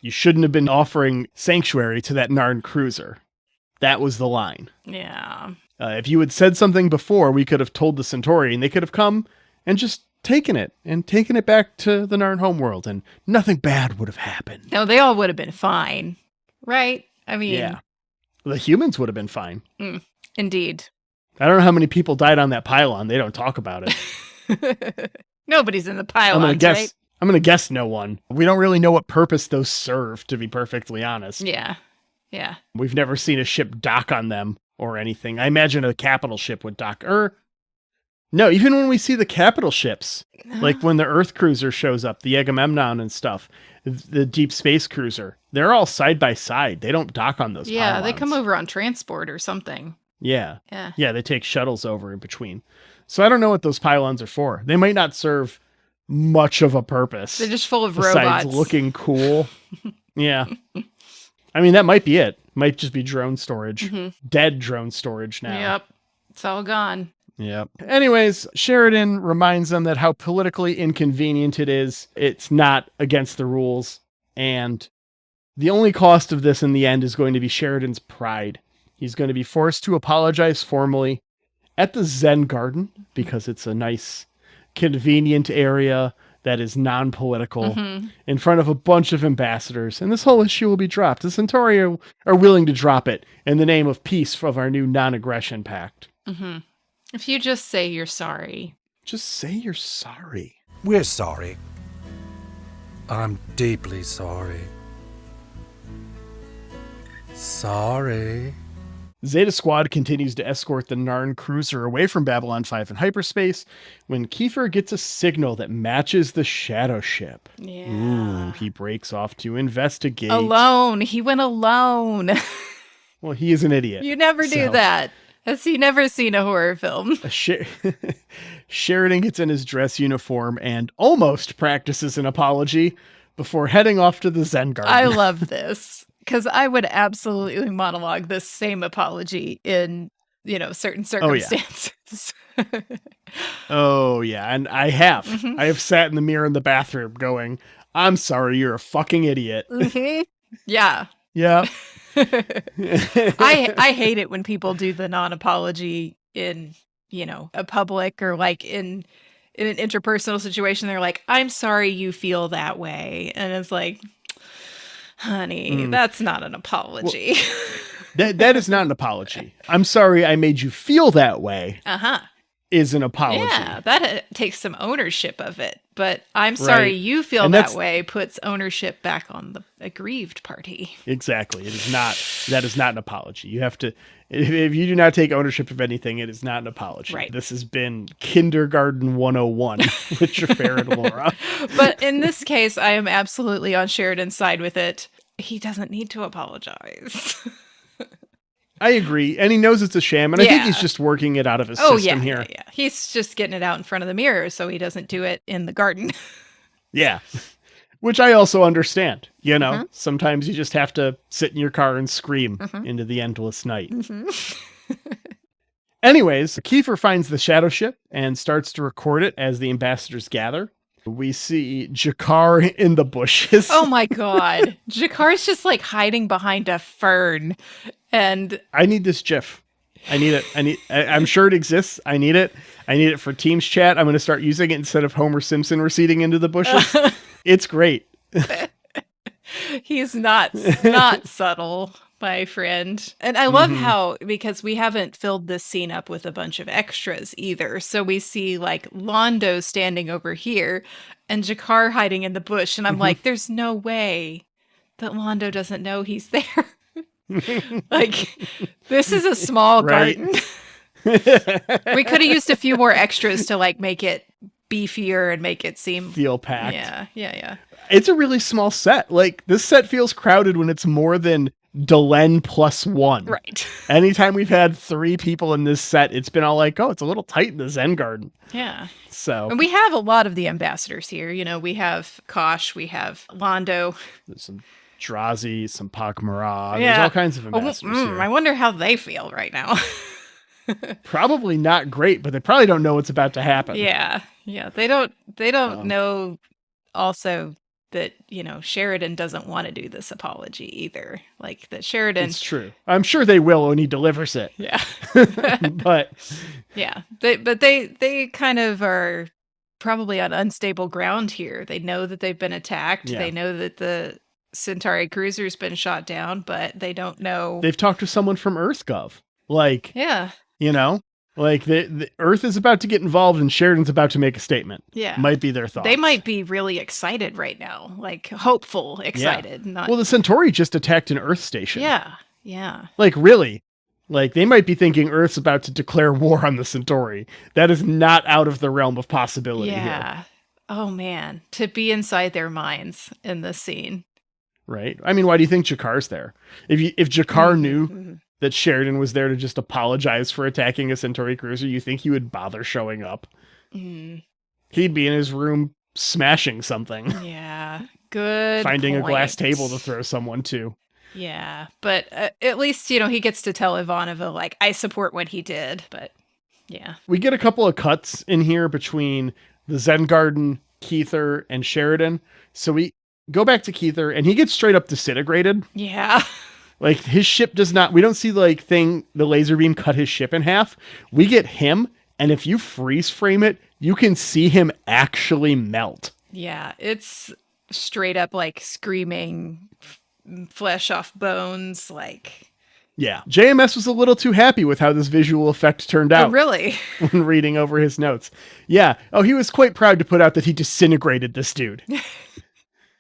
you shouldn't have been offering sanctuary to that Narn cruiser. That was the line. Yeah. If you had said something before, we could have told the Centauri, and they could have come and just taken it back to the Narn homeworld, and nothing bad would have happened. No, they all would have been fine. Right? I mean... Yeah. The humans would have been fine. Indeed. I don't know how many people died on that pylon. They don't talk about it. Nobody's in the pylons, right? I'm going to guess no one. We don't really know what purpose those serve, to be perfectly honest. Yeah. We've never seen a ship dock on them or anything. I imagine a capital ship would dock. No, even when we see the capital ships, like when the Earth cruiser shows up, the Agamemnon and stuff, the Deep Space Cruiser, they're all side by side. They don't dock on those pylons. They come over on transport or something. Yeah, they take shuttles over in between. So I don't know what those pylons are for. They might not serve much of a purpose. They're just full of besides robots. Looking cool. Yeah. I mean, that might be it. Might just be drone storage. Dead drone storage now. Yep. It's all gone. Yep. Anyways, Sheridan reminds them that how politically inconvenient it is. It's not against the rules. And the only cost of this in the end is going to be Sheridan's pride. He's going to be forced to apologize formally at the Zen Garden, because it's a nice, convenient area that is non-political, in front of a bunch of ambassadors. And this whole issue will be dropped. The Centauri are willing to drop it in the name of peace of our new non-aggression pact. If you just say you're sorry. Just say you're sorry. We're sorry. I'm deeply sorry. Sorry. Zeta Squad continues to escort the Narn cruiser away from Babylon 5 in hyperspace when Xhafer gets a signal that matches the shadow ship. Yeah. Ooh, he breaks off to investigate. Alone. He went alone. Well, he is an idiot. You never do that. Has he never seen a horror film? Sheridan gets in his dress uniform and almost practices an apology before heading off to the Zen Garden. I love this. Because I would absolutely monologue this same apology in, certain circumstances. Oh, yeah. And I have. I have sat in the mirror in the bathroom going, I'm sorry, you're a fucking idiot. Yeah. Yeah. I hate it when people do the non-apology in, a public or like in an interpersonal situation. They're like, I'm sorry you feel that way. And it's like, honey, that's not an apology. That is not an apology. I'm sorry I made you feel that way. Uh-huh. Is an apology. Yeah, that takes some ownership of it. But I'm sorry you feel And that way puts ownership back on the aggrieved party. Exactly. That is not an apology. You have to, if you do not take ownership of anything, it is not an apology. Right. This has been kindergarten 101 with Xhafer and Laura. But in this case, I am absolutely on Sheridan's side with it. He doesn't need to apologize. I agree. And he knows it's a sham. And I think he's just working it out of his system here. Yeah. He's just getting it out in front of the mirror so he doesn't do it in the garden. Yeah. Which I also understand. Sometimes you just have to sit in your car and scream into the endless night. Anyways, Xhafer finds the shadow ship and starts to record it as the ambassadors gather. We see G'Kar in the bushes. Oh my God. G'Kar's just like hiding behind a fern. And I need this GIF. I need it. I'm sure it exists. I need it. I need it for Teams chat. I'm going to start using it instead of Homer Simpson receding into the bushes. It's great. He's not subtle, my friend. And I love how, because we haven't filled this scene up with a bunch of extras either. So we see like Londo standing over here and G'Kar hiding in the bush. And I'm like, there's no way that Londo doesn't know he's there. Like, this is a small garden. We could have used a few more extras to like make it beefier and make it feel packed. Yeah. It's a really small set. Like, this set feels crowded when it's more than Delenn plus one. Right. Anytime we've had 3 people in this set, it's been all like, oh, it's a little tight in the Zen Garden. Yeah. So. And we have a lot of the ambassadors here. We have Kosh, we have Londo. There's some Drazi, some Pak'mara. There's all kinds of ambassadors here. I wonder how they feel right now. Probably not great, but they probably don't know what's about to happen. Yeah. They don't know also that, Sheridan doesn't want to do this apology either. Like that Sheridan. It's true. I'm sure they will when he delivers it. Yeah. But yeah. They kind of are probably on unstable ground here. They know that they've been attacked. Yeah. They know that the Centauri cruiser's been shot down, but they don't know. They've talked to someone from EarthGov. Like, yeah. Like the Earth is about to get involved and Sheridan's about to make a statement. Yeah. Might be their thoughts. They might be really excited right now. Like hopeful, excited. Yeah. Well, the Centauri just attacked an Earth station. Yeah. Like really. Like they might be thinking Earth's about to declare war on the Centauri. That is not out of the realm of possibility here. Oh man. To be inside their minds in this scene. Right. I mean, why do you think G'Kar's there? If G'Kar knew that Sheridan was there to just apologize for attacking a Centauri cruiser, you think he would bother showing up? He'd be in his room smashing something. Yeah. Good Finding point. A glass table to throw someone to. Yeah. But at least, he gets to tell Ivanova, like, I support what he did. But yeah. We get a couple of cuts in here between the Zen Garden, Xhafer, and Sheridan. So we go back to Xhafer, and he gets straight up disintegrated. Yeah. Like, his ship does not... We don't see, like, the laser beam cut his ship in half. We get him, and if you freeze frame it, you can see him actually melt. Yeah, it's straight up, like, screaming flesh off bones, like... Yeah. JMS was a little too happy with how this visual effect turned out. Oh, really? When reading over his notes. Yeah. Oh, he was quite proud to put out that he disintegrated this dude.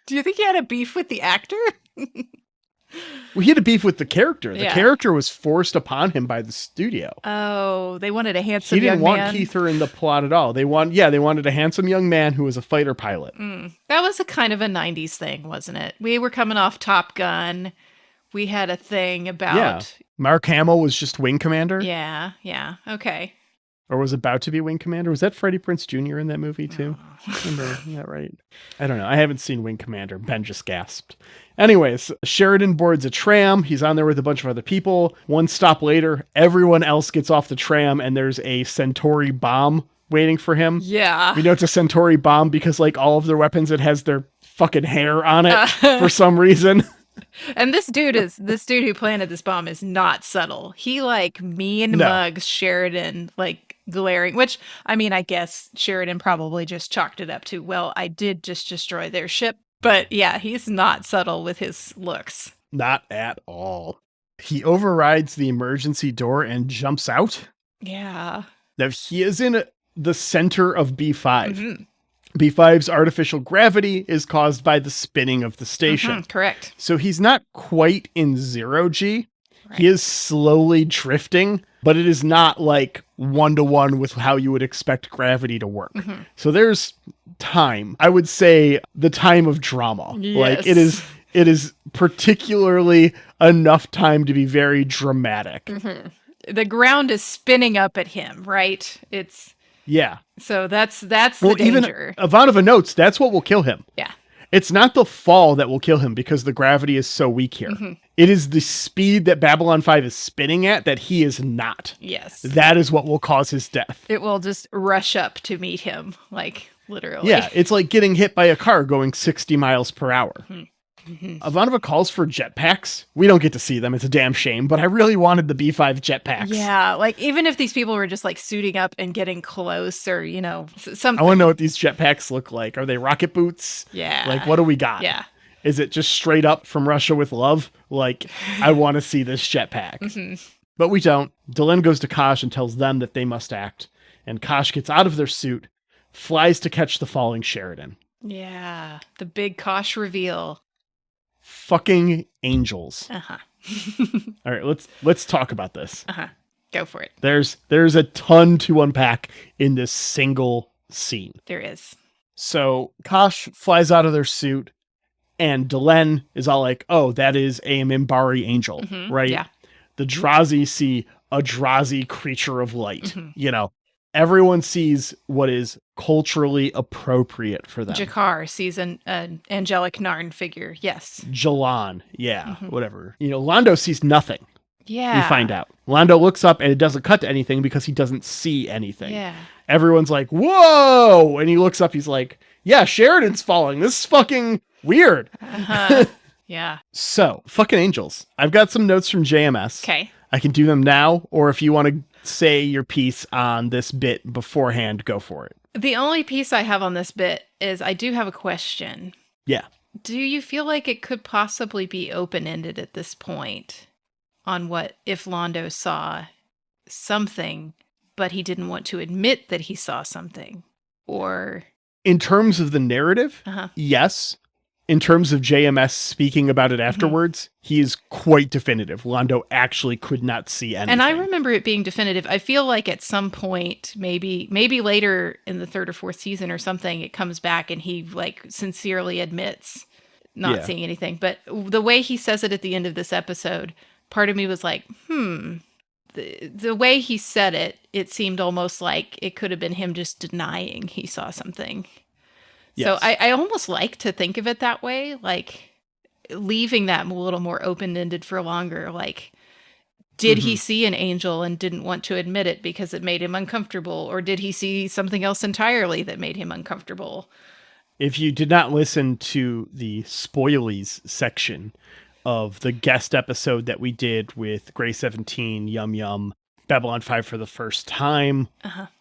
Do you think he had a beef with the actor? Well, he had a beef with the character. The character was forced upon him by the studio. Oh, they wanted a handsome young man. He didn't want Xhafer in the plot at all. They wanted a handsome young man who was a fighter pilot. That was a kind of a 90s thing, wasn't it? We were coming off Top Gun. We had a thing about... Yeah. Mark Hamill was just wing commander. Yeah. Okay. Or was about to be wing commander. Was that Freddie Prinze Jr. in that movie too? Remember that right? I don't know. I haven't seen Wing Commander. Ben just gasped. Anyways, Sheridan boards a tram. He's on there with a bunch of other people. One stop later, everyone else gets off the tram and there's a Centauri bomb waiting for him. Yeah. We know it's a Centauri bomb because like all of their weapons, it has their fucking hair on it for some reason. And this dude who planted this bomb is not subtle. He like mean No. mugs Sheridan like glaring, which I mean, I guess Sheridan probably just chalked it up to, well, I did just destroy their ship. But yeah, he's not subtle with his looks. Not at all. He overrides the emergency door and jumps out. Yeah. Now he is in the center of B5. Mm-hmm. B5's artificial gravity is caused by the spinning of the station. Correct. So he's not quite in 0G. Right. He is slowly drifting, but it is not like 1-to-1 with how you would expect gravity to work. Mm-hmm. So there's time. I would say the time of drama. Yes. Like it is particularly enough time to be very dramatic. Mm-hmm. The ground is spinning up at him, right? Yeah. So that's the danger. Even Ivanova notes that's what will kill him. Yeah. It's not the fall that will kill him because the gravity is so weak here. Mm-hmm. It is the speed that Babylon 5 is spinning at that he is not. Yes. That is what will cause his death. It will just rush up to meet him, like literally. Yeah, it's like getting hit by a car going 60 miles per hour. Mm-hmm. Ivanova calls for jetpacks. We don't get to see them. It's a damn shame, but I really wanted the B5 jetpacks. Yeah, like even if these people were just like suiting up and getting close or, something. I want to know what these jetpacks look like. Are they rocket boots? Yeah. Like, what do we got? Yeah. Is it just straight up from Russia with love? Like, I want to see this jetpack. Mm-hmm. But we don't. Delenn goes to Kosh and tells them that they must act. And Kosh gets out of their suit, flies to catch the falling Sheridan. Yeah, the big Kosh reveal. Fucking angels. Uh-huh. All right, let's talk about this. Uh-huh. Go for it. There's a ton to unpack in this single scene. There is. So Kosh flies out of their suit, and Delenn is all like, "Oh, that is a Mimbari angel, right?" Yeah. The Drazi see a Drazi creature of light. Everyone sees what is culturally appropriate for them. Jakar sees an angelic Narn figure. Yes. Jalan, yeah, whatever. Londo sees nothing. Yeah. We find out. Londo looks up and it doesn't cut to anything because he doesn't see anything. Yeah. Everyone's like, "Whoa!" And he looks up, he's like, "Yeah, Sheridan's falling. This is fucking weird." Uh-huh. Yeah. So, fucking angels. I've got some notes from JMS. Okay. I can do them now, or if you want to say your piece on this bit beforehand, go for it. The only piece I have on this bit is I do have a question. Yeah. Do you feel like it could possibly be open-ended at this point on what if Londo saw something, but he didn't want to admit that he saw something? Or in terms of the narrative, yes. In terms of JMS speaking about it afterwards, he is quite definitive. Londo actually could not see anything. And I remember it being definitive. I feel like at some point, maybe later in the 3rd or 4th season or something, it comes back and he like sincerely admits not seeing anything. But the way he says it at the end of this episode, part of me was like, the way he said it, it seemed almost like it could have been him just denying he saw something. Yes. So I almost like to think of it that way, like leaving that a little more open-ended for longer. Like, did he see an angel and didn't want to admit it because it made him uncomfortable? Or did he see something else entirely that made him uncomfortable? If you did not listen to the spoilies section of the guest episode that we did with Grey 17, Yum Yum, Babylon 5 for the first time,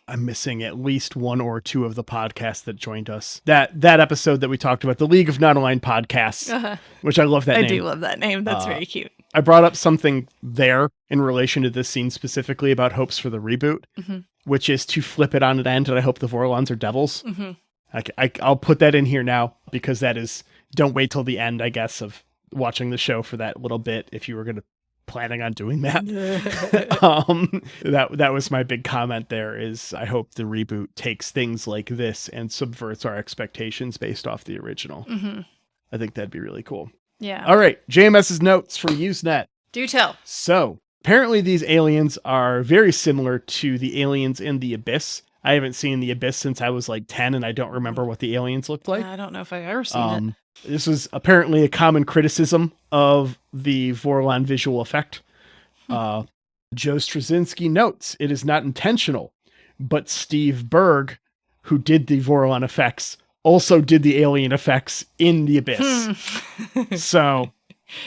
I'm missing at least one or two of the podcasts that joined us. That episode that we talked about, the League of Non-Aligned Podcasts, which I love that name. I do love that name. That's very cute. I brought up something there in relation to this scene specifically about hopes for the reboot, which is to flip it on an end, and I hope the Vorlons are devils. I'll put that in here now because that is, don't wait till the end, I guess, of watching the show for that little bit if you were going to planning on doing that. That was my big comment there is I hope the reboot takes things like this and subverts our expectations based off the original. I think that'd be really cool. Yeah. All right. JMS's notes from Usenet. Do tell. So apparently these aliens are very similar to the aliens in the Abyss. I haven't seen the Abyss since I was like 10 and I don't remember what the aliens looked like. I don't know if I've ever seen it. This was apparently a common criticism of the Vorlon visual effect. Joe Straczynski notes, it is not intentional, but Steve Berg, who did the Vorlon effects, also did the alien effects in the Abyss. So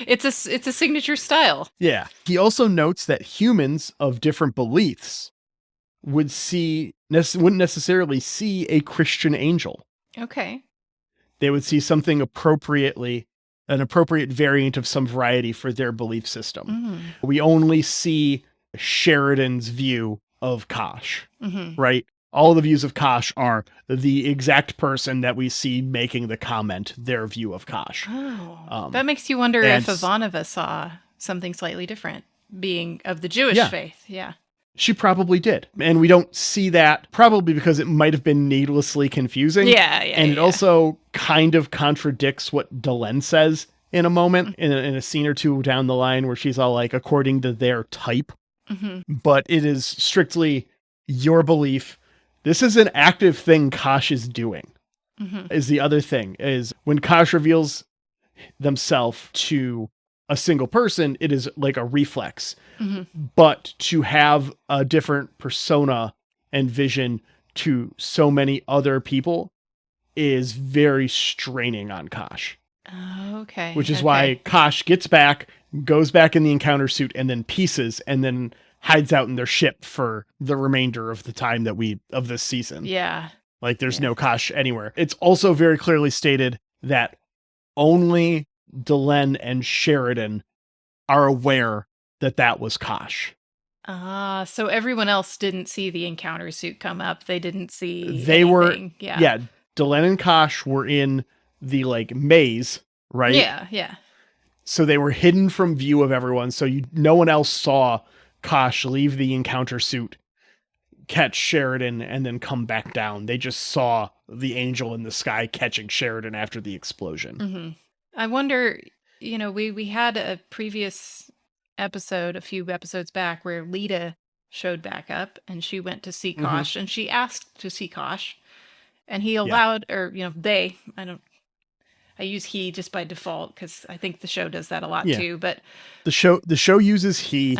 It's a signature style. Yeah. He also notes that humans of different beliefs wouldn't necessarily see a Christian angel. Okay. They would see something an appropriate variant of some variety for their belief system. We only see Sheridan's view of Kosh, right? All the views of Kosh are the exact person that we see making the comment, their view of Kosh. Oh, that makes you wonder if Ivanova saw something slightly different, being of the Jewish faith. Yeah. She probably did. And we don't see that probably because it might have been needlessly confusing. And it also kind of contradicts what Delenn says in a moment, in a scene or two down the line, where she's all like, according to their type. But it is strictly your belief. This is an active thing Kosh is doing. Is the other thing, is when Kosh reveals themselves to a single person, it is like a reflex. But to have a different persona and vision to so many other people is very straining on Kosh. Okay. Which is why Kosh gets back, goes back in the encounter suit, and then pieces, and then hides out in their ship for the remainder of the time of this season. Yeah. Like there's no Kosh anywhere. It's also very clearly stated that only Delenn and Sheridan are aware that was Kosh. So everyone else didn't see the encounter suit come up. They didn't see anything. Yeah. Delenn and Kosh were in the like maze, right? Yeah. So they were hidden from view of everyone. So no one else saw Kosh leave the encounter suit, catch Sheridan, and then come back down. They just saw the angel in the sky catching Sheridan after the explosion. I wonder, we had a previous episode, a few episodes back, where Lita showed back up and she went to see Kosh and she asked to see Kosh, and he allowed, or, they, I use he just by default because I think the show does that a lot too, but the show uses he.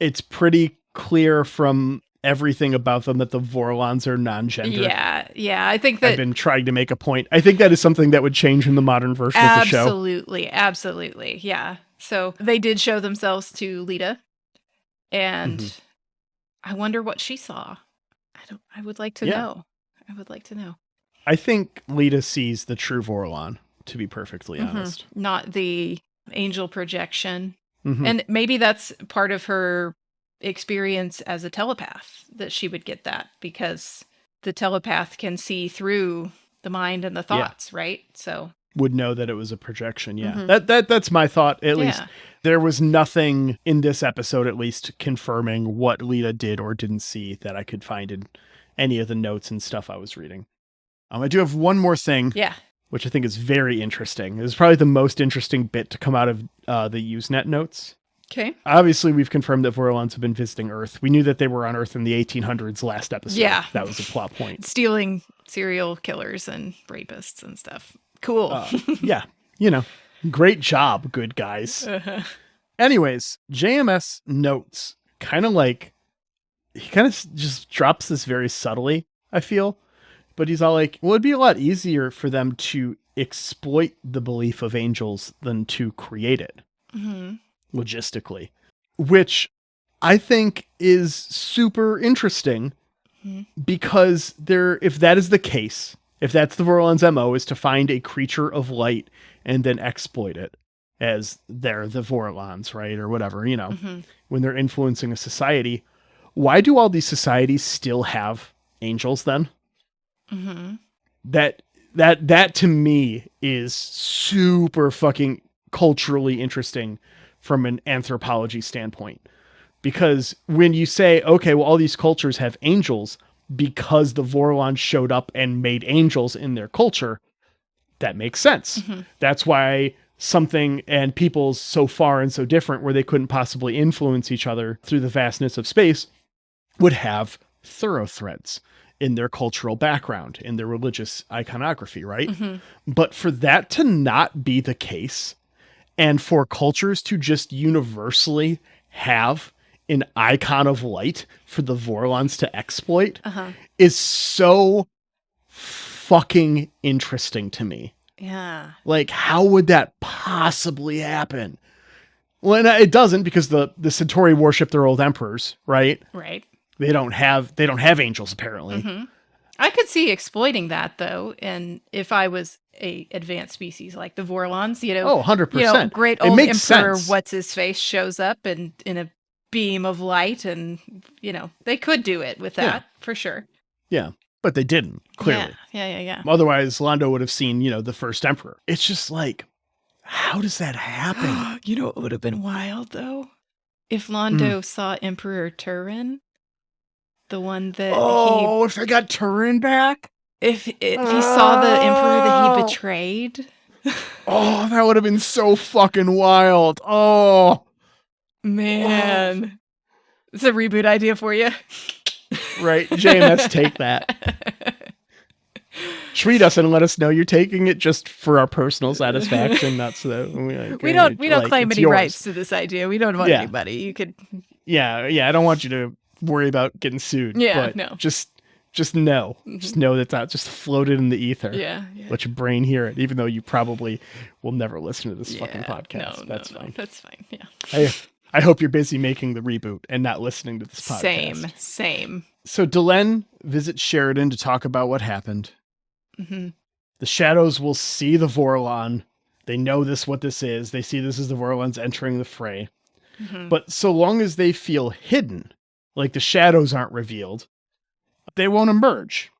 It's pretty clear from everything about them that the Vorlons are non-gender. Yeah. I think that I've been trying to make a point. I think that is something that would change in the modern version of the show. Absolutely. Yeah. So they did show themselves to Lita, and I wonder what she saw. I would like to know. I would like to know. I think Lita sees the true Vorlon, to be perfectly honest. Not the angel projection. And maybe that's part of her experience as a telepath, that she would get that, because the telepath can see through the mind and the thoughts, right? So would know that it was a projection. That's my thought. At least there was nothing in this episode, at least, confirming what Lita did or didn't see that I could find in any of the notes and stuff I was reading. I do have one more thing, which I think is very interesting. It was probably the most interesting bit to come out of the Usenet notes. Okay. Obviously, we've confirmed that Vorlons have been visiting Earth. We knew that they were on Earth in the 1800s last episode. Yeah. That was a plot point. Stealing serial killers and rapists and stuff. Cool. Yeah. Great job, good guys. Anyways, JMS notes he kind of just drops this very subtly, I feel. But he's all like, well, it'd be a lot easier for them to exploit the belief of angels than to create it. Logistically, which I think is super interesting because if that is the case, if that's the Vorlon's MO, is to find a creature of light and then exploit it as they're the Vorlons, right? Or whatever, when they're influencing a society, why do all these societies still have angels then? That to me is super fucking culturally interesting from an anthropology standpoint. Because when you say, okay, well, all these cultures have angels because the Vorlons showed up and made angels in their culture, that makes sense. That's why something and people's so far and so different where they couldn't possibly influence each other through the vastness of space would have thoroughthreads in their cultural background, in their religious iconography, right? But for that to not be the case, and for cultures to just universally have an icon of light for the Vorlons to exploit is so fucking interesting to me. Yeah. Like, how would that possibly happen? Well, it doesn't, because the Centauri worship their old emperors, right? Right. They don't have angels, apparently. Mm-hmm. I could see exploiting that, though, and if I was a advanced species like the Vorlons, 100%. Great It old makes Emperor sense. What's-His-Face shows up and in a beam of light, and, they could do it with that, for sure. Yeah, but they didn't, clearly. Yeah. Otherwise, Londo would have seen, the first emperor. It's just like, how does that happen? You know what would have been wild, though? If Londo saw Emperor Turin, the one that if they got Turin back? If he saw the Emperor that he betrayed. Oh, that would have been so fucking wild. Oh. Man. It's a reboot idea for you. Right, JMS, take that. Tweet us and let us know you're taking it just for our personal satisfaction, not so that we don't claim any rights to this idea. We don't want anybody. You could. Yeah. I don't want you to worry about getting sued. Yeah, but no. Just know. Just know that just floated in the ether. Yeah. Let your brain hear it, even though you probably will never listen to this fucking podcast. That's fine. That's fine. Yeah. I hope you're busy making the reboot and not listening to this podcast. Same. So Delenn visits Sheridan to talk about what happened. Mm-hmm. The Shadows will see the Vorlon. They know what this is. They see this as the Vorlons entering the fray. Mm-hmm. But so long as they feel hidden, like the Shadows aren't revealed, they won't emerge.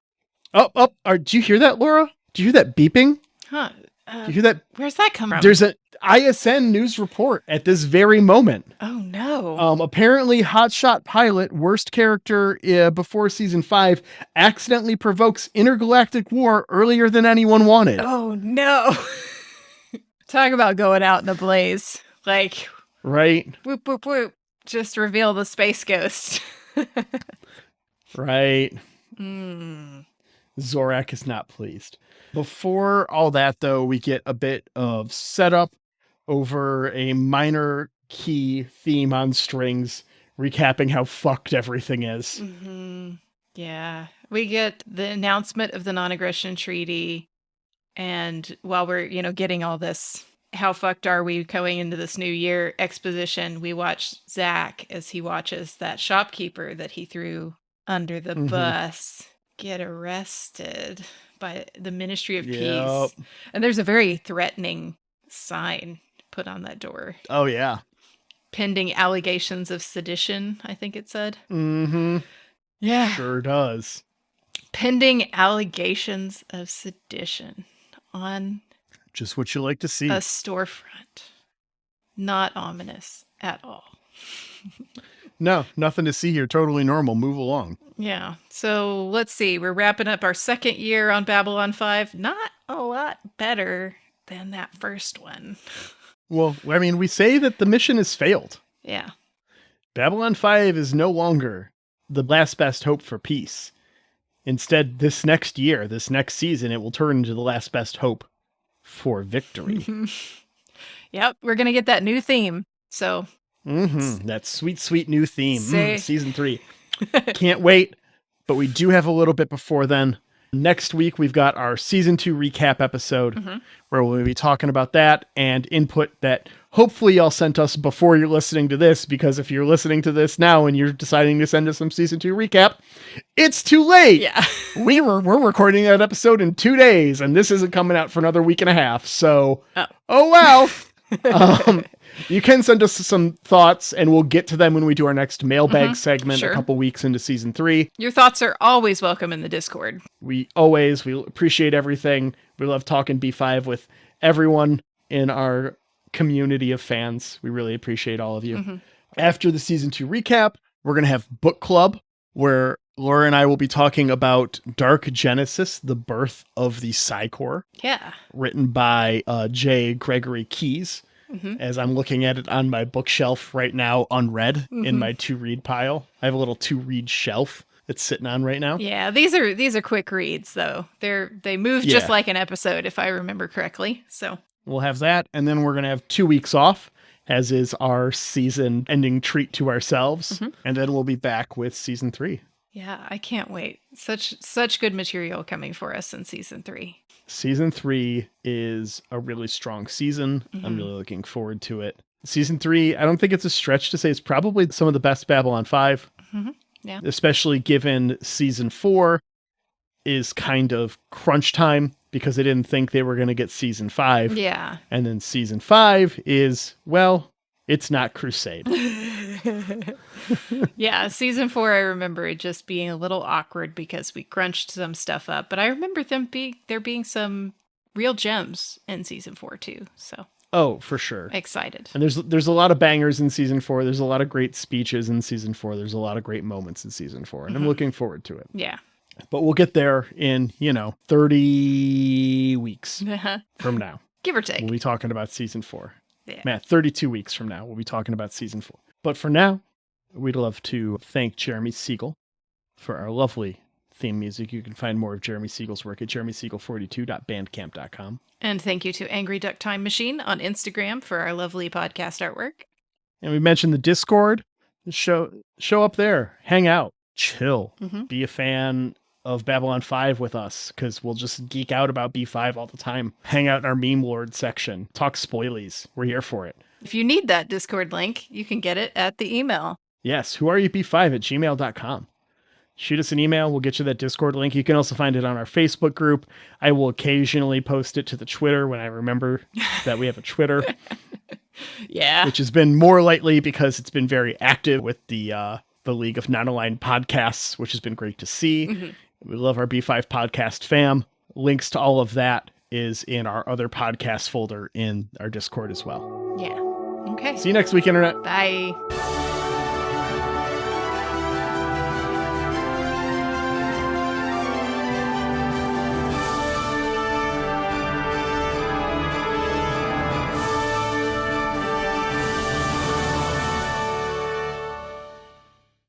Do you hear that, Laura? Do you hear that beeping? Huh. Do you hear that? Where's that come from? There's an ISN news report at this very moment. Oh, no. Apparently, Hotshot Pilot, worst character before season 5, accidentally provokes intergalactic war earlier than anyone wanted. Oh, no. Talk about going out in a blaze. Like, right? Whoop, whoop, whoop. Just reveal the space ghost. Right. Zorak is not pleased. Before all that, though, we get a bit of setup over a minor key theme on strings, recapping how fucked everything is. Mm-hmm. Yeah. We get the announcement of the non-aggression treaty. And while we're, getting all this, how fucked are we going into this new year exposition, we watch Zach as he watches that shopkeeper that he threw under the bus get arrested by the Ministry of Peace. And there's a very threatening sign put on that door. Oh, yeah. Pending allegations of sedition, I think it said. Mm-hmm. Yeah. Sure does. Pending allegations of sedition on just what you like to see. A storefront. Not ominous at all. No, nothing to see here. Totally normal. Move along. Yeah. So let's see. We're wrapping up our second year on Babylon 5. Not a lot better than that first one. Well, I mean, we say that the mission has failed. Yeah. Babylon 5 is no longer the last best hope for peace. Instead, this next year, this next season, it will turn into the last best hope for victory. Yep. We're going to get that new theme. So. That sweet, sweet new theme. Season 3. Can't wait. But we do have a little bit before then. Next week, we've got our season 2 recap episode where we'll be talking about that and input that hopefully y'all sent us before you're listening to this, because if you're listening to this now and you're deciding to send us some season 2 recap, it's too late. Yeah. We're recording that episode in 2 days and this isn't coming out for another week and a half. So, wow. You can send us some thoughts and we'll get to them when we do our next mailbag segment a couple weeks into season 3. Your thoughts are always welcome in the Discord. We appreciate everything. We love talking B5 with everyone in our community of fans. We really appreciate all of you. After the season 2 recap, we're going to have book club where Laura and I will be talking about Dark Genesis, the birth of the Psi-Corps. Yeah. Written by J. Gregory Keyes. As I'm looking at it on my bookshelf right now, unread in my to-read pile. I have a little to-read shelf it's sitting on right now. Yeah, these are quick reads though. They move just like an episode, if I remember correctly. So we'll have that, and then we're gonna have 2 weeks off, as is our season ending treat to ourselves, and then we'll be back with season 3. Yeah, I can't wait. Such good material coming for us in season 3. Season 3 is a really strong season. I'm really looking forward to it. Season 3, I don't think it's a stretch to say it's probably some of the best Babylon 5. Yeah. Especially given Season 4 is kind of crunch time because they didn't think they were going to get Season 5. Yeah. And then Season 5 is, well, it's not Crusade. Yeah, season 4, I remember it just being a little awkward because we crunched some stuff up. But I remember there being some real gems in season 4 too. So Oh, for sure. excited. And there's a lot of bangers in Season 4. There's a lot of great speeches in Season 4. There's a lot of great moments in Season 4. And I'm looking forward to it. Yeah. But we'll get there in, 30 weeks from now. Give or take. We'll be talking about Season 4. Yeah. Matt, 32 weeks from now, we'll be talking about Season 4. But for now, we'd love to thank Jeremy Siegel for our lovely theme music. You can find more of Jeremy Siegel's work at jeremysiegel42.bandcamp.com. And thank you to Angry Duck Time Machine on Instagram for our lovely podcast artwork. And we mentioned the Discord. Show up there. Hang out. Chill. Be a fan of Babylon 5 with us, because we'll just geek out about B5 all the time. Hang out in our meme lord section. Talk spoilies. We're here for it. If you need that Discord link, you can get it at the email. Yes, whoareyouB5@gmail.com. Shoot us an email. We'll get you that Discord link. You can also find it on our Facebook group. I will occasionally post it to the Twitter when I remember that we have a Twitter. Yeah. Which has been more lately because it's been very active with the League of Non-Aligned Podcasts, which has been great to see. We love our B5 podcast fam. Links to all of that is in our other podcast folder in our Discord as well. Yeah. Okay. See you next week, Internet. Bye.